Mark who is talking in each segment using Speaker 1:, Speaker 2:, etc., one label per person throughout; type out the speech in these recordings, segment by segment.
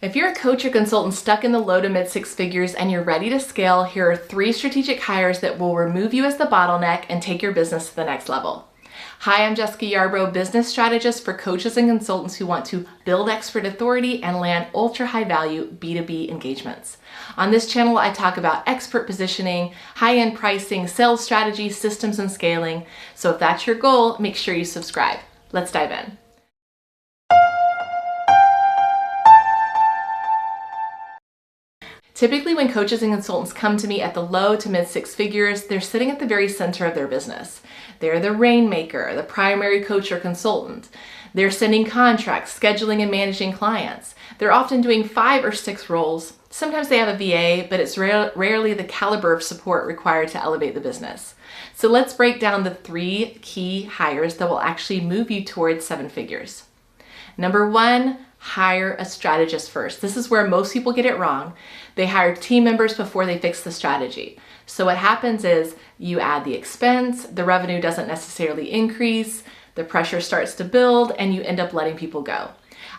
Speaker 1: If you're a coach or consultant stuck in the low to mid six figures and you're ready to scale, here are 3 strategic hires that will remove you as the bottleneck and take your business to the next level. Hi, I'm Jessica Yarbrough, business strategist for coaches and consultants who want to build expert authority and land ultra high value B2B engagements. On this channel, I talk about expert positioning, high-end pricing, sales strategy, systems, and scaling. So if that's your goal, make sure you subscribe. Let's dive in. Typically, when coaches and consultants come to me at the low to mid six figures, they're sitting at the very center of their business. They're the rainmaker, the primary coach or consultant. They're sending contracts, scheduling and managing clients. They're often doing 5 or 6 roles. Sometimes they have a VA, but it's rarely the caliber of support required to elevate the business. So let's break down the 3 key hires that will actually move you towards 7 figures. Number 1, hire a strategist first. This is where most people get it wrong. They hire team members before they fix the strategy. So what happens is you add the expense, the revenue doesn't necessarily increase, the pressure starts to build, and you end up letting people go.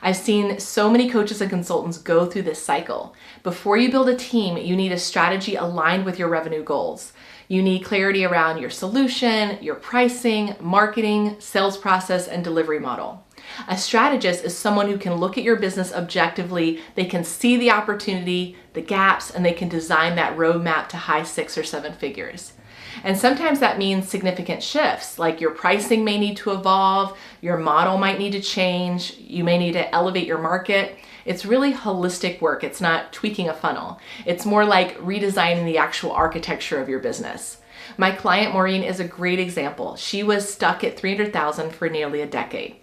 Speaker 1: I've seen so many coaches and consultants go through this cycle. Before you build a team, you need a strategy aligned with your revenue goals. You need clarity around your solution, your pricing, marketing, sales process, and delivery model. A strategist is someone who can look at your business objectively, they can see the opportunity, the gaps, and they can design that roadmap to high 6 or 7 figures. And sometimes that means significant shifts, like your pricing may need to evolve, your model might need to change, you may need to elevate your market. It's really holistic work. It's not tweaking a funnel. It's more like redesigning the actual architecture of your business. My client, Maureen, is a great example. She was stuck at $300,000 for nearly a decade.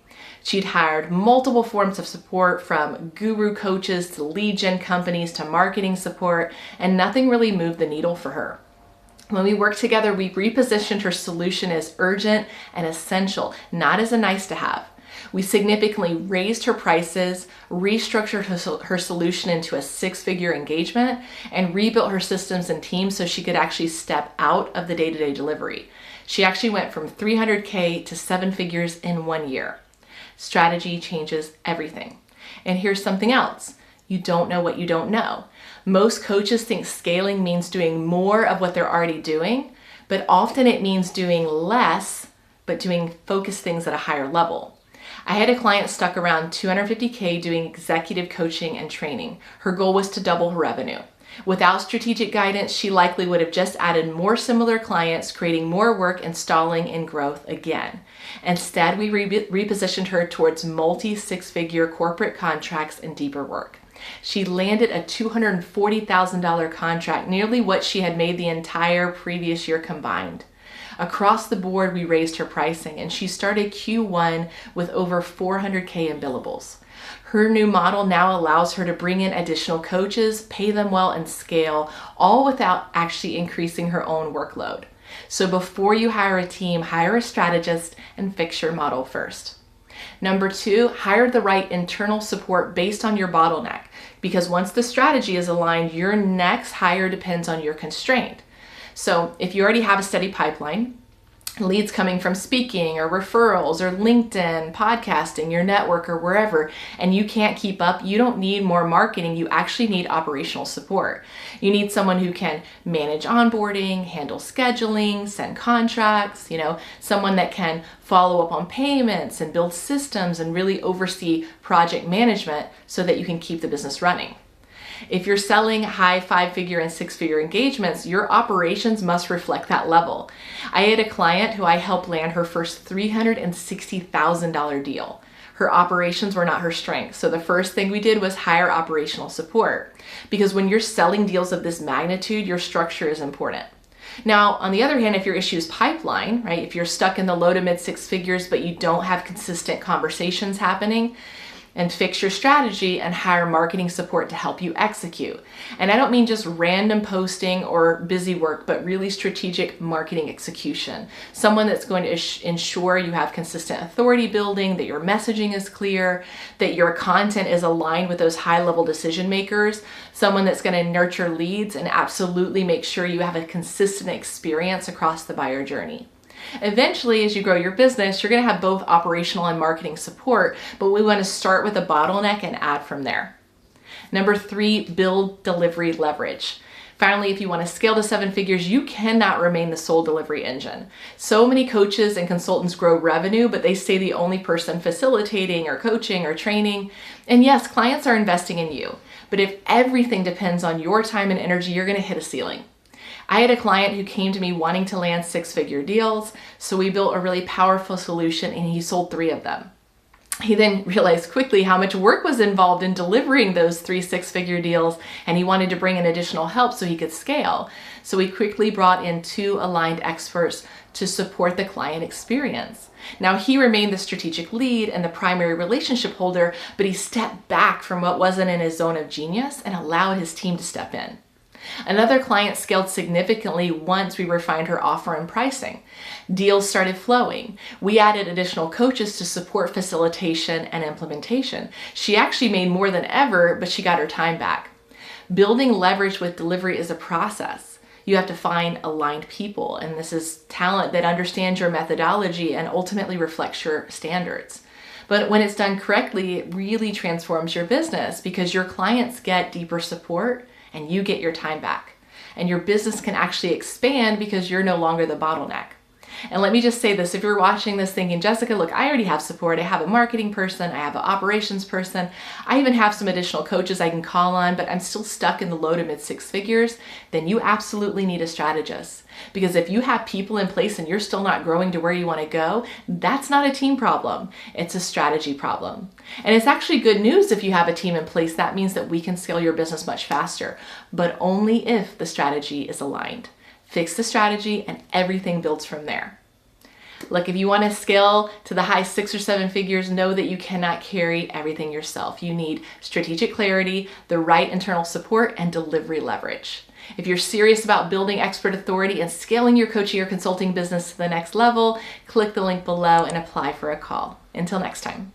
Speaker 1: She'd hired multiple forms of support, from guru coaches to lead gen companies to marketing support, and nothing really moved the needle for her. When we worked together, we repositioned her solution as urgent and essential, not as a nice to have. We significantly raised her prices, restructured her solution into a 6-figure engagement, and rebuilt her systems and teams so she could actually step out of the day-to-day delivery. She actually went from $300K to 7 figures in 1 year. Strategy changes everything. And here's something else. You don't know what you don't know. Most coaches think scaling means doing more of what they're already doing, but often it means doing less, but doing focused things at a higher level. I had a client stuck around $250K doing executive coaching and training. Her goal was to double her revenue. Without strategic guidance, she likely would have just added more similar clients, creating more work and stalling in growth again. Instead, we repositioned her towards multi-6-figure corporate contracts and deeper work. She landed a $240,000 contract, nearly what she had made the entire previous year combined. Across the board, we raised her pricing, and she started Q1 with over $400K in billables. Her new model now allows her to bring in additional coaches, pay them well, and scale, all without actually increasing her own workload. So before you hire a team, hire a strategist and fix your model first. Number 2, hire the right internal support based on your bottleneck, because once the strategy is aligned, your next hire depends on your constraint. So if you already have a steady pipeline, leads coming from speaking or referrals or LinkedIn, podcasting, your network, or wherever, and you can't keep up, you don't need more marketing. You actually need operational support. You need someone who can manage onboarding, handle scheduling, send contracts, someone that can follow up on payments and build systems and really oversee project management so that you can keep the business running. If you're selling high 5-figure and 6-figure engagements, your operations must reflect that level. I had a client who I helped land her first $360,000 deal. Her operations were not her strength, so the first thing we did was hire operational support. Because when you're selling deals of this magnitude, your structure is important. Now, on the other hand, if your issue is pipeline, right? If you're stuck in the low to mid 6 figures, but you don't have consistent conversations happening, and fix your strategy and hire marketing support to help you execute. And I don't mean just random posting or busy work, but really strategic marketing execution. Someone that's going to ensure you have consistent authority building, that your messaging is clear, that your content is aligned with those high-level decision makers, someone that's going to nurture leads and absolutely make sure you have a consistent experience across the buyer journey. Eventually, as you grow your business, you're going to have both operational and marketing support, but we want to start with a bottleneck and add from there. Number 3, build delivery leverage. Finally, if you want to scale to 7 figures, you cannot remain the sole delivery engine. So many coaches and consultants grow revenue, but they stay the only person facilitating or coaching or training. And yes, clients are investing in you, but if everything depends on your time and energy, you're going to hit a ceiling. I had a client who came to me wanting to land 6-figure deals, so we built a really powerful solution and he sold 3 of them. He then realized quickly how much work was involved in delivering those 3 6-figure deals, and he wanted to bring in additional help so he could scale. So we quickly brought in 2 aligned experts to support the client experience. Now he remained the strategic lead and the primary relationship holder, but he stepped back from what wasn't in his zone of genius and allowed his team to step in. Another client scaled significantly once we refined her offer and pricing. Deals started flowing. We added additional coaches to support facilitation and implementation. She actually made more than ever, but she got her time back. Building leverage with delivery is a process. You have to find aligned people, and this is talent that understands your methodology and ultimately reflects your standards. But when it's done correctly, it really transforms your business because your clients get deeper support and you get your time back. And your business can actually expand because you're no longer the bottleneck. And let me just say this, if you're watching this thinking, Jessica, look, I already have support. I have a marketing person, I have an operations person, I even have some additional coaches I can call on, but I'm still stuck in the low to mid 6 figures, then you absolutely need a strategist. Because if you have people in place and you're still not growing to where you want to go, that's not a team problem. It's a strategy problem. And it's actually good news if you have a team in place. That means that we can scale your business much faster, but only if the strategy is aligned. Fix the strategy and everything builds from there. Look, if you want to scale to the high 6 or 7 figures, know that you cannot carry everything yourself. You need strategic clarity, the right internal support, and delivery leverage. If you're serious about building expert authority and scaling your coaching or consulting business to the next level, click the link below and apply for a call. Until next time.